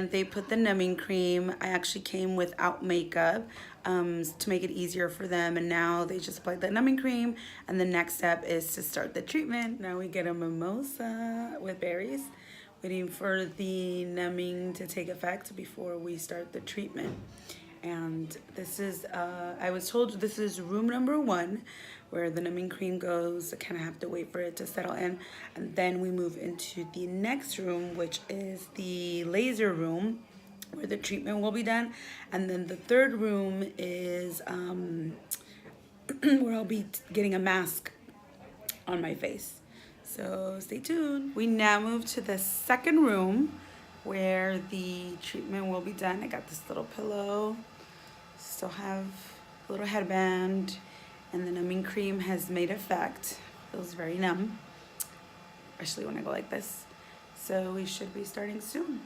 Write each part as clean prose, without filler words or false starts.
treatment, they put the numbing cream. I actually came without makeup to make it easier for them. And now they just applied the numbing cream. And the next step is to start the treatment. Now we get a mimosa with berries, waiting for the numbing to take effect before we start the treatment. And this is, I was told this is room number 1, where the numbing cream goes. I kind of have to wait for it to settle in. And then we move into the next room, which is the laser room, where the treatment will be done. And then the third room is where I'll be getting a mask on my face. So stay tuned. We now move to the second room where the treatment will be done. I got this little pillow, still have a little headband, and the numbing cream has made effect. Feels very numb, especially when I go like this. So we should be starting soon.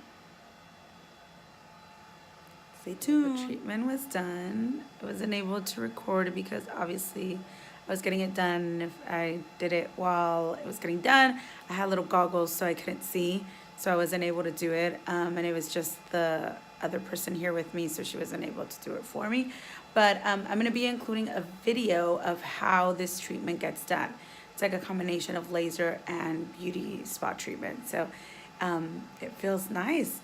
Stay tuned. The treatment was done. I wasn't able to record because obviously I was getting it done. If I did it while it was getting done, I had little goggles so I couldn't see. So I wasn't able to do it, and it was just the other person here with me, so she wasn't able to do it for me. But I'm going to be including a video of how this treatment gets done. It's like a combination of laser and beauty spot treatment. So it feels nice.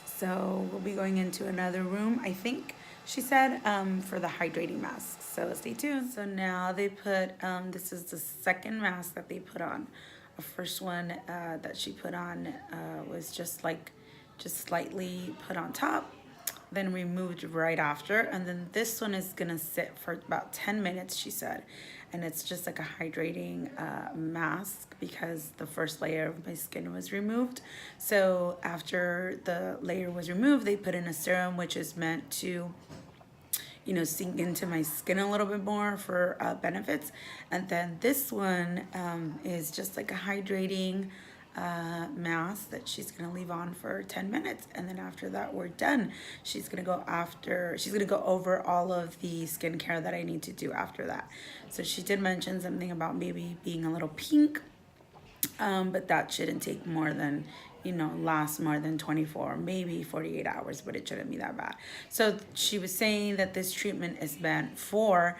So we'll be going into another room, I think she said, for the hydrating mask. So stay tuned. So now they put, this is the second mask that they put on. The first one that she put on was just slightly put on top, then removed right after. And then this one is gonna sit for about 10 minutes, she said. And it's just like a hydrating mask because the first layer of my skin was removed. So after the layer was removed, they put in a serum, which is meant to, you know, sink into my skin a little bit more for benefits. And then this one is just like a hydrating mask that she's gonna leave on for 10 minutes. And then after that, we're done. She's gonna go over all of the skincare that I need to do after that. So she did mention something about maybe being a little pink, but that shouldn't take more than, you know, last more than 24, maybe 48 hours, but it shouldn't be that bad. So she was saying that this treatment is meant for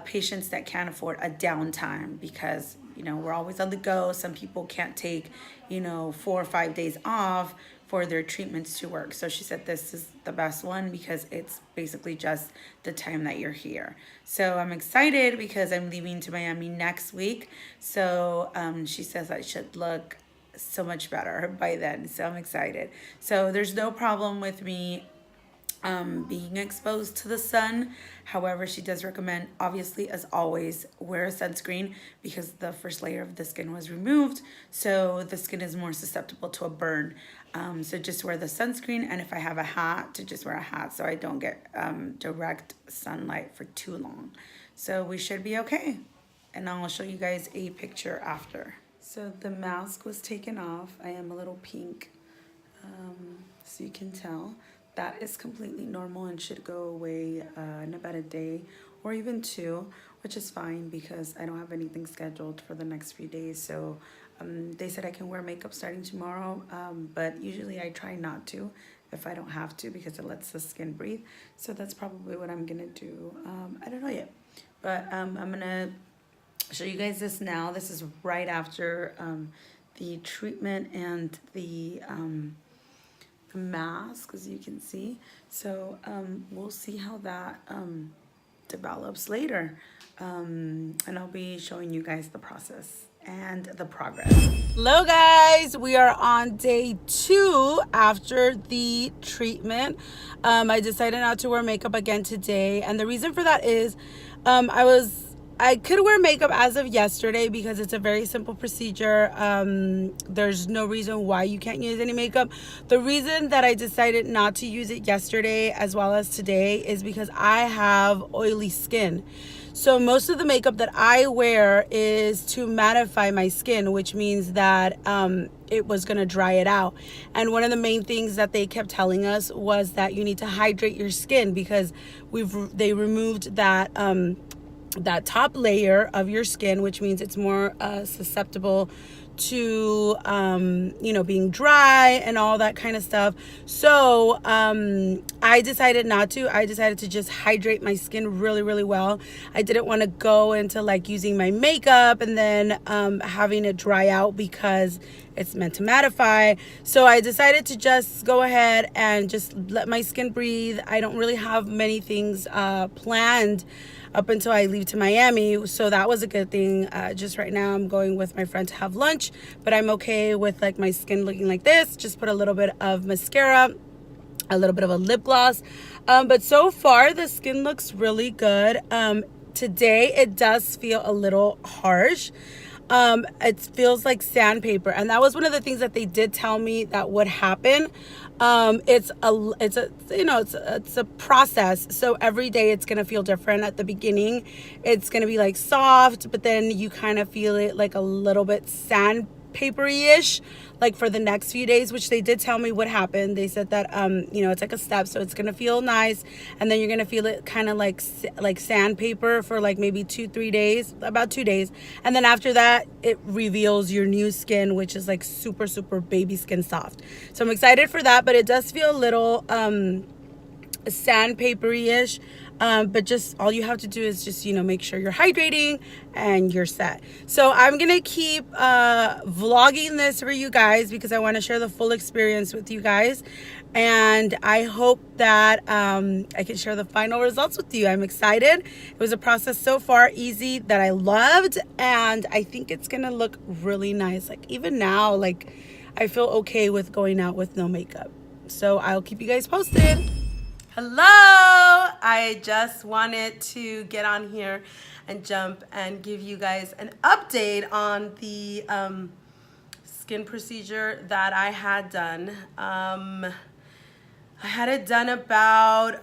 patients that can't afford a downtime because, you know, we're always on the go. Some people can't take, you know, 4 or 5 days off for their treatments to work. So she said this is the best one because it's basically just the time that you're here. So I'm excited because I'm leaving to Miami next week. So she says I should look so much better by then, so I'm excited. So there's no problem with me being exposed to the sun. However, she does recommend, obviously, as always, wear a sunscreen because the first layer of the skin was removed, so the skin is more susceptible to a burn. So just wear the sunscreen, and if I have a hat, to just wear a hat so I don't get direct sunlight for too long. So we should be okay, and I'll show you guys a picture after. So the mask was taken off. I am a little pink, so you can tell. That is completely normal and should go away in about a day or even 2, which is fine because I don't have anything scheduled for the next few days. So they said I can wear makeup starting tomorrow, but usually I try not to if I don't have to because it lets the skin breathe. So that's probably what I'm gonna do. I don't know yet, but I'm gonna show you guys this now. This is right after the treatment and the mask, as you can see. So we'll see how that develops later, and I'll be showing you guys the process and the progress. Hello guys, we are on day 2 after the treatment. I decided not to wear makeup again today, and the reason for that is I could wear makeup as of yesterday because it's a very simple procedure. There's no reason why you can't use any makeup. The reason that I decided not to use it yesterday as well as today is because I have oily skin. So most of the makeup that I wear is to mattify my skin, which means that it was going to dry it out. And one of the main things that they kept telling us was that you need to hydrate your skin because they removed that top layer of your skin, which means it's more susceptible to, you know, being dry and all that kind of stuff. So I decided not to. I decided to just hydrate my skin really, really well. I didn't want to go into like using my makeup and then having it dry out because it's meant to mattify. So I decided to just go ahead and just let my skin breathe. I don't really have many things planned up until I leave to Miami, so that was a good thing. Just right now I'm going with my friend to have lunch, but I'm okay with like my skin looking like this. Just put a little bit of mascara, a little bit of a lip gloss, but so far the skin looks really good. Today it does feel a little harsh. It feels like sandpaper, and that was one of the things that they did tell me that would happen. It's a process. So every day it's gonna feel different. At the beginning, it's gonna be like soft, but then you kind of feel it like a little bit sandpapery-ish, like for the next few days, which they did tell me would happen. They said that it's like a step, so it's gonna feel nice, and then you're gonna feel it kind of like sandpaper for like maybe 2-3 days, about 2 days, and then after that it reveals your new skin, which is like super, super baby skin soft. So I'm excited for that, but it does feel a little sandpapery-ish. But just all you have to do is just, make sure you're hydrating and you're set. So I'm going to keep vlogging this for you guys because I want to share the full experience with you guys. And I hope that I can share the final results with you. I'm excited. It was a process so far easy that I loved. And I think it's going to look really nice. Like even now, like I feel okay with going out with no makeup. So I'll keep you guys posted. Hello! I just wanted to get on here and jump and give you guys an update on the skin procedure that I had done. I had it done about,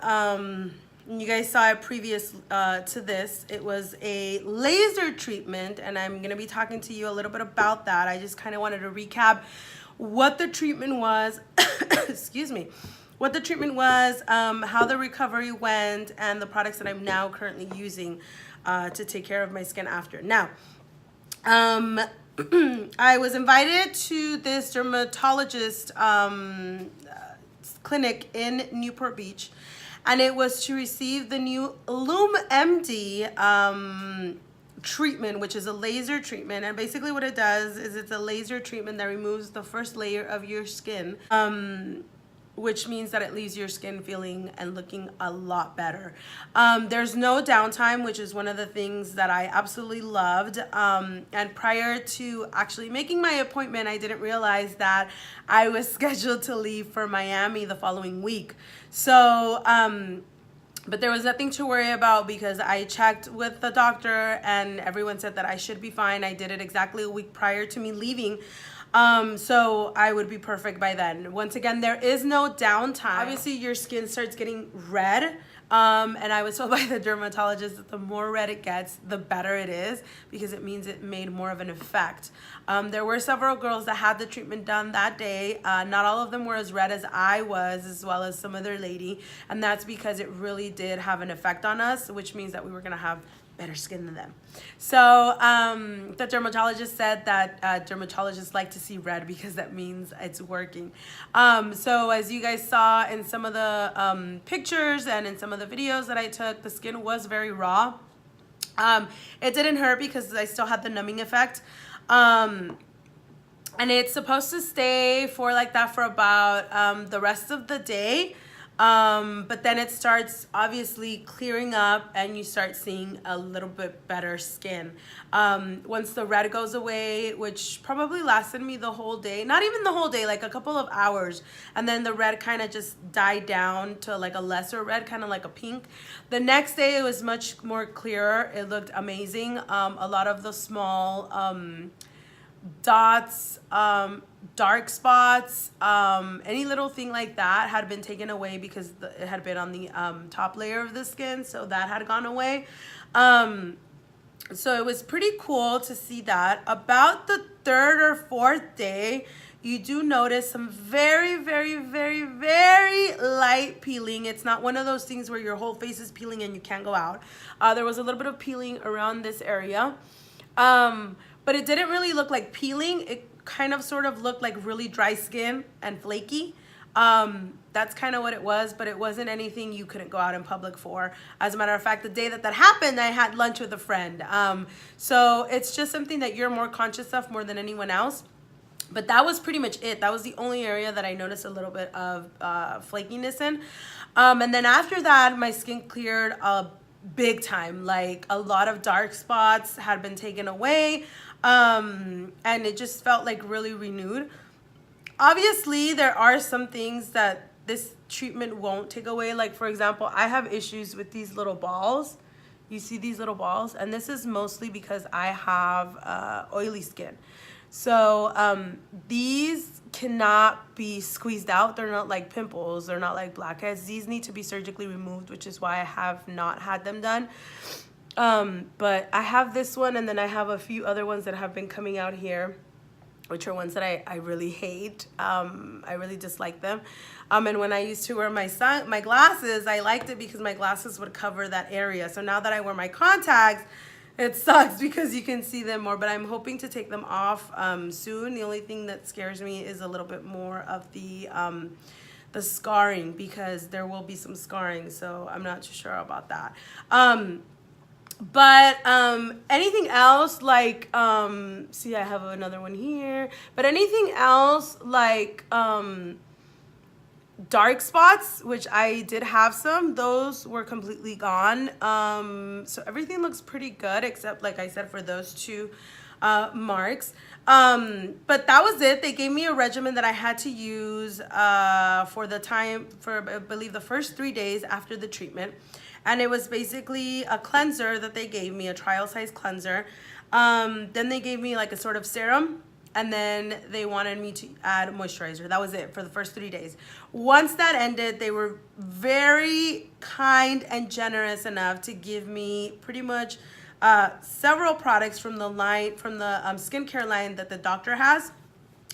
you guys saw it previous to this. It was a laser treatment, and I'm going to be talking to you a little bit about that. I just kind of wanted to recap what the treatment was. Excuse me. What the treatment was, how the recovery went, and the products that I'm now currently using to take care of my skin after. Now, I was invited to this dermatologist clinic in Newport Beach, and it was to receive the new LaseMD treatment, which is a laser treatment. And basically what it does is it's a laser treatment that removes the first layer of your skin, which means that it leaves your skin feeling and looking a lot better. There's no downtime, which is one of the things that I absolutely loved. And prior to actually making my appointment, I didn't realize that I was scheduled to leave for Miami the following week. So, but there was nothing to worry about because I checked with the doctor and everyone said that I should be fine. I did it exactly a week prior to me leaving. So I would be perfect by then. Once again, there is no downtime. Obviously, your skin starts getting red. And I was told by the dermatologist that the more red it gets, the better it is because it means it made more of an effect. There were several girls that had the treatment done that day. Not all of them were as red as I was, as well as some other lady. And that's because it really did have an effect on us, which means that we were going to have better skin than them. So the dermatologist said that dermatologists like to see red because that means it's working. So as you guys saw in some of the pictures and in some of the videos that I took, the skin was very raw. It didn't hurt because I still had the numbing effect. And it's supposed to stay for like that for about the rest of the day. But then it starts obviously clearing up and you start seeing a little bit better skin. Once the red goes away, which probably lasted me the whole day, not even the whole day, like a couple of hours. And then the red kind of just died down to like a lesser red, kind of like a pink. The next day it was much more clearer. It looked amazing. A lot of the small, dots, dark spots, any little thing like that had been taken away because it had been on the top layer of the skin, so that had gone away. So it was pretty cool to see that. About the third or fourth day, you do notice some very, very, very, very light peeling. It's not one of those things where your whole face is peeling and you can't go out. There was a little bit of peeling around this area. but it didn't really look like peeling. It kind of sort of looked like really dry skin and flaky. That's kind of what it was, but it wasn't anything you couldn't go out in public for. As a matter of fact, the day that happened, I had lunch with a friend. So it's just something that you're more conscious of more than anyone else. But that was pretty much it. That was the only area that I noticed a little bit of flakiness in. And then after that, my skin cleared big time. Like a lot of dark spots had been taken away. And it just felt like really renewed. Obviously, there are some things that this treatment won't take away. Like, for example, I have issues with these little balls. You see these little balls? And this is mostly because I have oily skin. So these cannot be squeezed out. They're not like pimples. They're not like blackheads. These need to be surgically removed, which is why I have not had them done. But I have this one, and then I have a few other ones that have been coming out here, which are ones that I really hate. I really dislike them. And when I used to wear my glasses, I liked it because my glasses would cover that area. So now that I wear my contacts, it sucks because you can see them more, but I'm hoping to take them off soon. The only thing that scares me is a little bit more of the scarring, because there will be some scarring, so I'm not too sure about that. But anything else, like, see, I have another one here, but anything else like dark spots, which I did have some, those were completely gone. So everything looks pretty good, except, like I said, for those two marks. But that was it. They gave me a regimen that I had to use for I believe the first 3 days after the treatment. And it was basically a cleanser that they gave me, a trial size cleanser. Then they gave me like a sort of serum, and then they wanted me to add moisturizer. That was it for the first 3 days. Once that ended, they were very kind and generous enough to give me pretty much several products from the line, from the skincare line that the doctor has.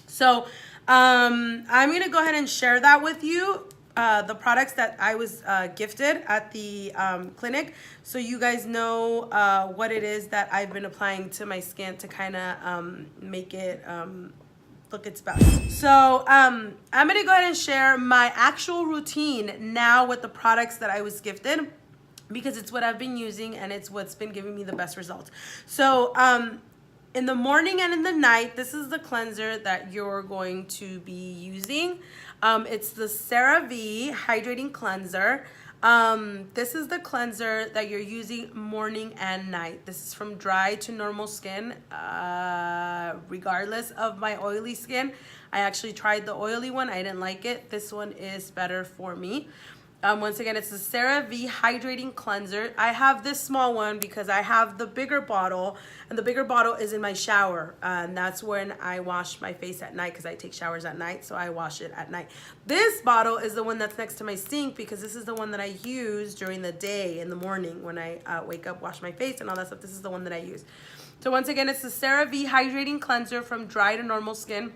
So I'm gonna go ahead and share that with you. The products that I was gifted at the clinic, so you guys know what it is that I've been applying to my skin to kind of make it look its best. So I'm gonna go ahead and share my actual routine now with the products that I was gifted, because it's what I've been using and it's what's been giving me the best results. So in the morning and in the night, this is the cleanser that you're going to be using. It's the CeraVe Hydrating Cleanser. This is the cleanser that you're using morning and night. This is from dry to normal skin, regardless of my oily skin. I actually tried the oily one. I didn't like it. This one is better for me. Once again, it's the CeraVe Hydrating Cleanser. I have this small one because I have the bigger bottle, and the bigger bottle is in my shower. And that's when I wash my face at night, because I take showers at night, so I wash it at night. This bottle is the one that's next to my sink, because this is the one that I use during the day, in the morning, when I wake up, wash my face and all that stuff. This is the one that I use. So once again, it's the CeraVe Hydrating Cleanser from dry to normal skin.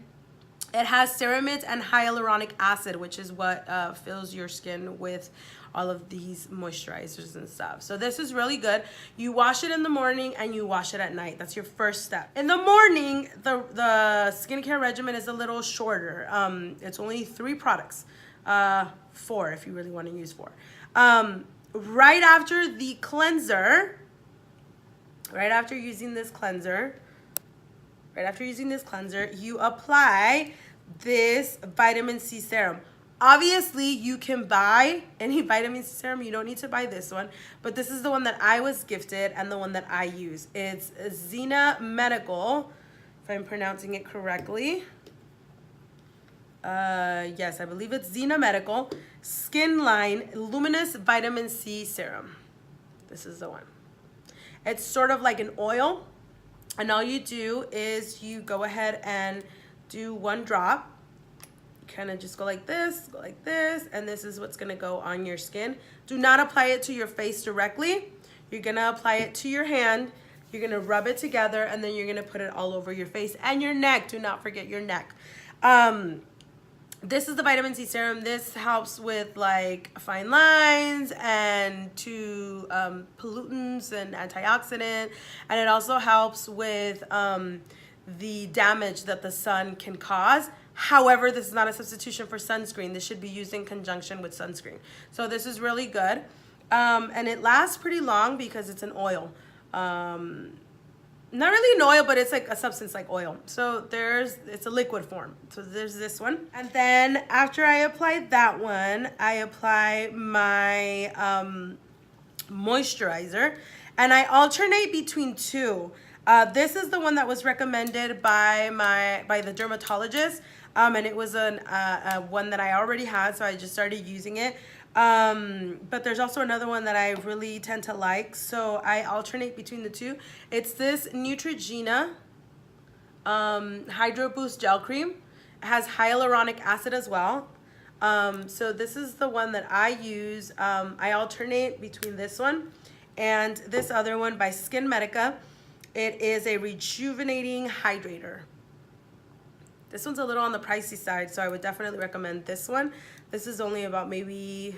It has ceramides and hyaluronic acid, which is what fills your skin with all of these moisturizers and stuff. So this is really good. You wash it in the morning and you wash it at night. That's your first step. In the morning, the skincare regimen is a little shorter. It's only 3 products, 4 if you really want to use 4. Right after the cleanser, right after using this cleanser, you apply this vitamin C serum. Obviously, you can buy any vitamin C serum. You don't need to buy this one, but this is the one that I was gifted and the one that I use. It's Zena Medical, if I'm pronouncing it correctly. Yes, I believe it's Zena Medical Skin Line Luminous Vitamin C Serum. This is the one. It's sort of like an oil. And all you do is you go ahead and do 1 drop. You kind of just go like this, and this is what's gonna go on your skin. Do not apply it to your face directly. You're gonna apply it to your hand. You're gonna rub it together, and then you're gonna put it all over your face and your neck. Do not forget your neck. This is the vitamin C serum. This helps with like fine lines and to pollutants and antioxidant, and it also helps with the damage that the sun can cause. However, this is not a substitution for sunscreen. This should be used in conjunction with sunscreen. So this is really good. And it lasts pretty long because it's an oil. Not really an oil, but it's like a substance like oil. So it's a liquid form. So there's this one. And then after I apply that one, I apply my moisturizer. And I alternate between two. This is the one that was recommended by the dermatologist. And it was one that I already had, so I just started using it. But there's also another one that I really tend to like, so I alternate between the two. It's this Neutrogena Hydro Boost Gel Cream. It has hyaluronic acid as well. So this is the one that I use. I alternate between this one and this other one by Skin Medica. It is a rejuvenating hydrator. This one's a little on the pricey side, so I would definitely recommend this one. This is only about maybe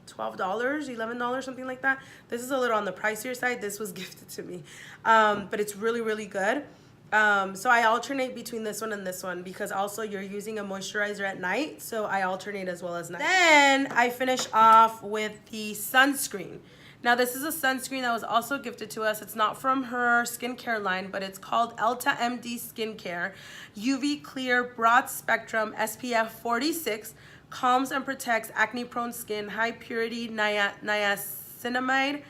$12, $11, something like that. This is a little on the pricier side. This was gifted to me, but it's really, really good. So I alternate between this one and this one because also you're using a moisturizer at night, so I alternate as well as night. Then I finish off with the sunscreen. Now this is a sunscreen that was also gifted to us. It's not from her skincare line, but it's called LaseMD Skincare UV Clear Broad Spectrum SPF 46. Calms and protects acne-prone skin. High purity niacinamide.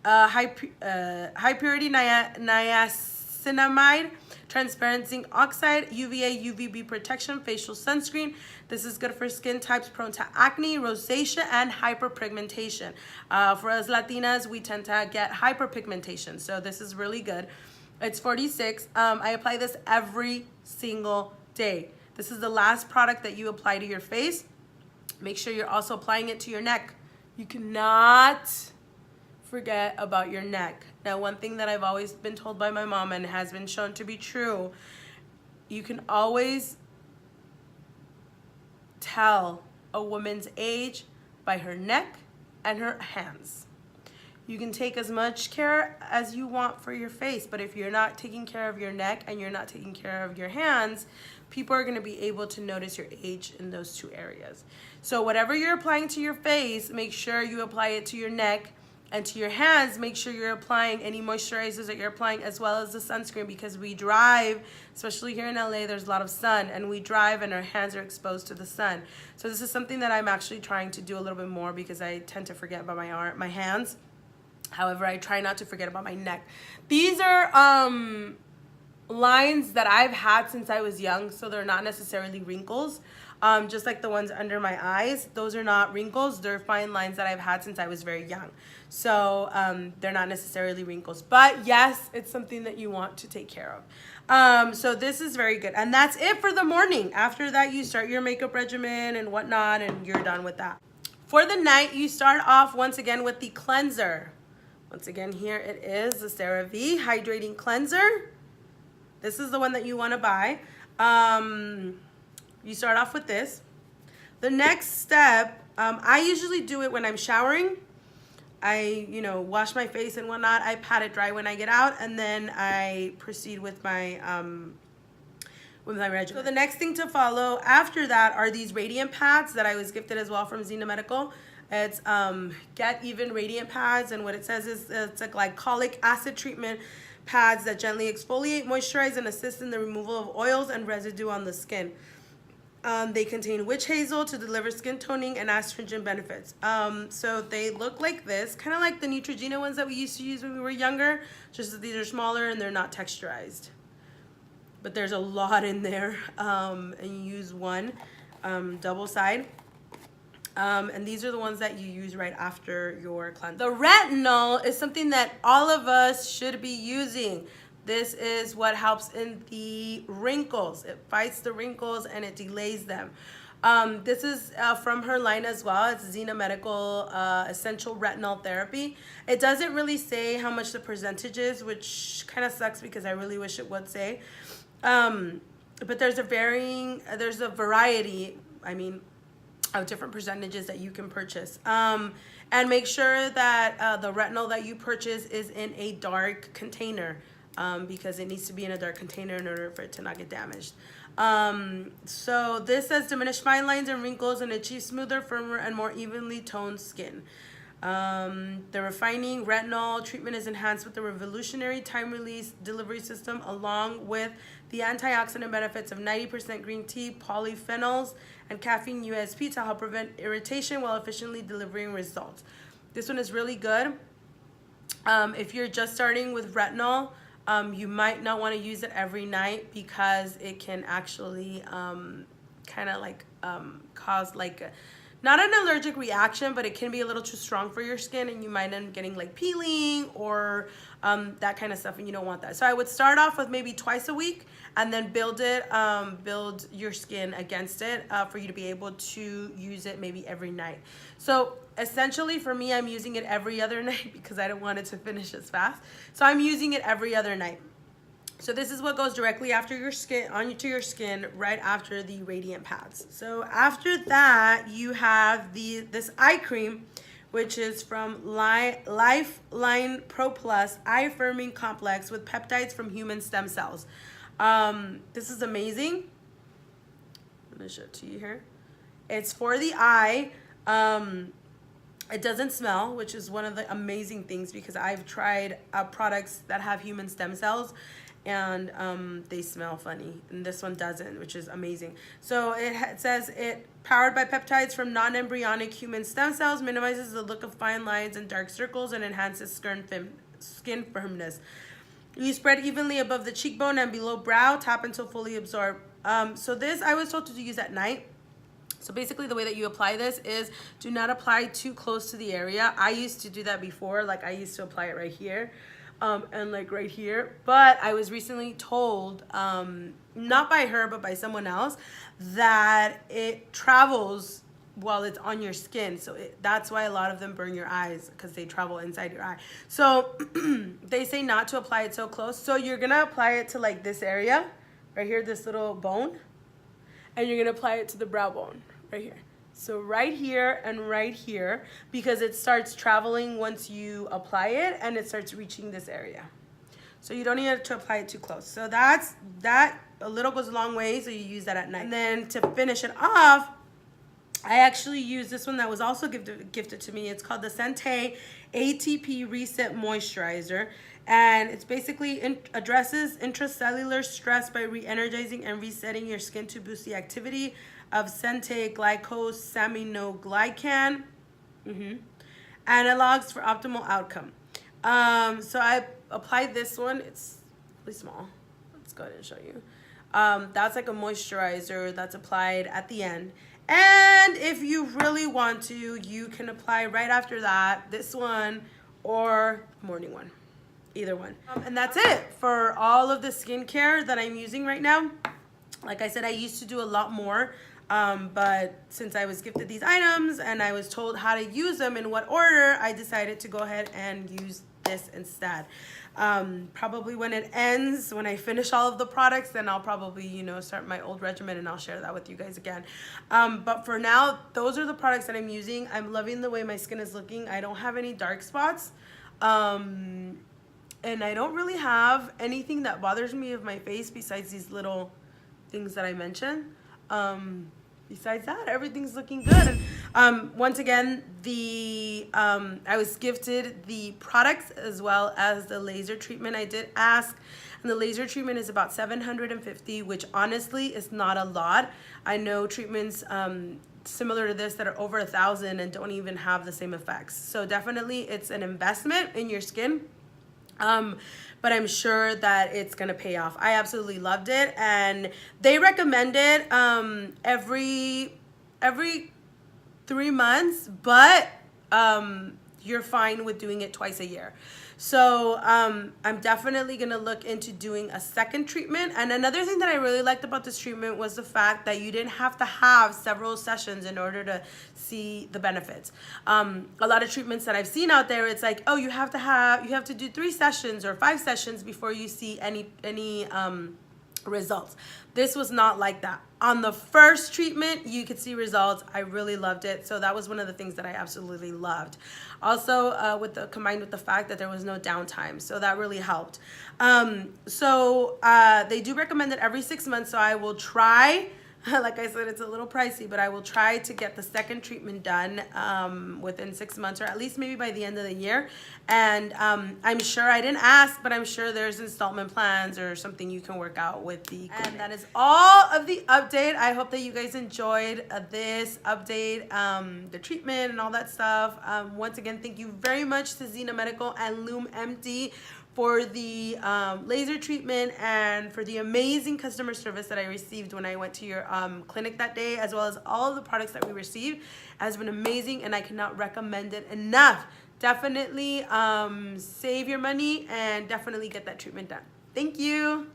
High purity niacinamide, transparent zinc oxide, UVA, UVB protection, facial sunscreen. This is good for skin types prone to acne, rosacea, and hyperpigmentation. For us Latinas, we tend to get hyperpigmentation, so this is really good. It's 46. I apply this every single day. This is the last product that you apply to your face. Make sure you're also applying it to your neck. You cannot forget about your neck. Now, one thing that I've always been told by my mom and has been shown to be true, you can always tell a woman's age by her neck and her hands. You can take as much care as you want for your face, but if you're not taking care of your neck and you're not taking care of your hands, people are going to be able to notice your age in those two areas. So whatever you're applying to your face, make sure you apply it to your neck. And to your hands, make sure you're applying any moisturizers that you're applying as well as the sunscreen, because we drive, especially here in LA, there's a lot of sun, and we drive and our hands are exposed to the sun. So this is something that I'm actually trying to do a little bit more because I tend to forget about my hands. However, I try not to forget about my neck. These are lines that I've had since I was young, so they're not necessarily wrinkles. Just like the ones under my eyes, those are not wrinkles. They're fine lines that I've had since I was very young. So they're not necessarily wrinkles. But yes, it's something that you want to take care of. So this is very good. And that's it for the morning. After that, you start your makeup regimen and whatnot, and you're done with that. For the night, you start off once again with the cleanser. Once again, here it is, the CeraVe Hydrating Cleanser. This is the one that you want to buy. You start off with this. The next step, I usually do it when I'm showering. I, wash my face and whatnot. I pat it dry when I get out, and then I proceed with my regimen. So the next thing to follow after that are these radiant pads that I was gifted as well from Zena Medical. It's Get Even Radiant Pads, and what it says is it's a glycolic acid treatment pads that gently exfoliate, moisturize, and assist in the removal of oils and residue on the skin. They contain witch hazel to deliver skin toning and astringent benefits. So they look like this, kind of like the Neutrogena ones that we used to use when we were younger, just that these are smaller and they're not texturized. But there's a lot in there, and you use one double side. And these are the ones that you use right after your cleanse. The retinol is something that all of us should be using. This is what helps in the wrinkles. It fights the wrinkles and it delays them. This is from her line as well. It's Zena Medical Essential Retinol Therapy. It doesn't really say how much the percentage is, which kind of sucks because I really wish it would say. but there's a variety, I mean, of different percentages that you can purchase. And make sure that the retinol that you purchase is in a dark container, because it needs to be in a dark container in order for it to not get damaged. So this says diminish fine lines and wrinkles and achieve smoother, firmer, and more evenly toned skin. The refining retinol treatment is enhanced with the revolutionary time-release delivery system, along with the antioxidant benefits of 90% green tea, polyphenols, and caffeine USP to help prevent irritation while efficiently delivering results. This one is really good. If you're just starting with retinol, you might not want to use it every night because it can actually kind of like cause like not an allergic reaction, but it can be a little too strong for your skin, and you might end up getting like peeling or that kind of stuff, and you don't want that. So I would start off with maybe twice a week and then build your skin against it for you to be able to use it maybe every night. So essentially for me, I'm using it every other night because I don't want it to finish as fast. So I'm using it every other night. So this is what goes directly after your skin, onto your skin, right after the radiant pads. So after that, you have this eye cream, which is from Lifeline Pro Plus Eye Firming Complex with peptides from human stem cells. This is amazing. I'm gonna show it to you here. It's for the eye. It doesn't smell, which is one of the amazing things, because I've tried products that have human stem cells and they smell funny, and this one doesn't, which is amazing. So it says it powered by peptides from non-embryonic human stem cells, minimizes the look of fine lines and dark circles, and enhances skin firmness. You spread evenly above the cheekbone and below brow, tap until fully absorbed. So this I was told to use at night. So basically the way that you apply this is do not apply too close to the area. I used to do that before, like I used to apply it right here. And like right here, but I was recently told, not by her, but by someone else, that it travels while it's on your skin. So that's why a lot of them burn your eyes, because they travel inside your eye. So they say not to apply it so close. So you're gonna apply it to like this area right here, this little bone, and you're gonna apply it to the brow bone right here. So right here and right here, because it starts traveling once you apply it, and it starts reaching this area. So you don't need to apply it too close. So that a little goes a long way, so you use that at night. And then to finish it off, I actually use this one that was also gifted to me. It's called the Sente ATP Reset Moisturizer. And it's basically addresses intracellular stress by re-energizing and resetting your skin to boost the activity of Sente glycosaminoglycan analogs for optimal outcome. So I applied this one. It's really small. Let's go ahead and show you. That's like a moisturizer that's applied at the end. And if you really want to, you can apply right after that this one or morning one. Either one. And that's it for all of the skincare that I'm using right now. Like I said, I used to do a lot more. But since I was gifted these items and I was told how to use them in what order, I decided to go ahead and use this instead. Probably when it ends, when I finish all of the products, then I'll probably, start my old regimen, and I'll share that with you guys again. But for now, those are the products that I'm using. I'm loving the way my skin is looking. I don't have any dark spots. And I don't really have anything that bothers me of my face besides these little things that I mentioned. Besides that, everything's looking good. And once again, I was gifted the products as well as the laser treatment. I did ask, and the laser treatment is about $750, which honestly is not a lot. I know treatments similar to this that are over $1,000 and don't even have the same effects. So definitely it's an investment in your skin. But I'm sure that it's gonna pay off. I absolutely loved it, and they recommend it every 3 months, but you're fine with doing it twice a year. So I'm definitely gonna look into doing a second treatment. And another thing that I really liked about this treatment was the fact that you didn't have to have several sessions in order to see the benefits. A lot of treatments that I've seen out there, it's like, oh, you have to do 3 sessions or 5 sessions before you see any results. This was not like that. On the first treatment, you could see results. I really loved it. So that was one of the things that I absolutely loved. Also, combined with the fact that there was no downtime, so that really helped. They do recommend it every 6 months, so I will try. Like I said, it's a little pricey, but I will try to get the second treatment done within 6 months, or at least maybe by the end of the year. And I'm sure, I didn't ask, but I'm sure there's installment plans or something you can work out with the clinic. And that is all of the update. I hope that you guys enjoyed this update, the treatment and all that stuff. Once again, thank you very much to Zena Medical and LaseMD for the laser treatment and for the amazing customer service that I received when I went to your clinic that day, as well as all of the products that we received. It has been amazing, and I cannot recommend it enough. Definitely save your money and definitely get that treatment done. Thank you.